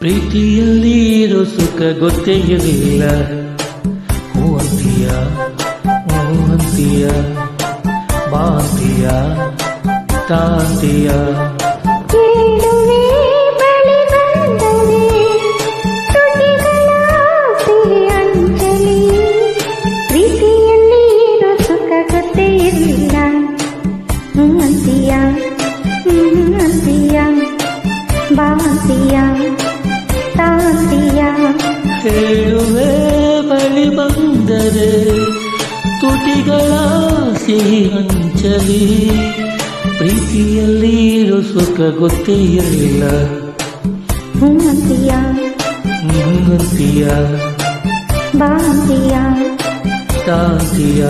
ಪ್ರೀತಿಯಲ್ಲಿರೋ ಸುಖ ಗೊತ್ತೇ ಇರಲಿಲ್ಲ. ಹೂ ಅಂತೀಯ, ಹೂ ಅಂತೀಯ, ಬಾಂತೀಯ, ತಾಂತೀಯ. ಹೇಳುವೆ ಬಳಿ ಬಂದರೆ ತುಟಿಗಳ ಸಿಹಿ ಹಂಚಲಿ, ಪ್ರೀತಿಯಲ್ಲಿರೋ ಸುಖ ಗೊತ್ತೇ ಇರಲಿಲ್ಲ. ಹೂವಂತೀಯ, ಹೂವಂತೀಯ, ಬಾಂತೀಯ, ತಾಂತೀಯ.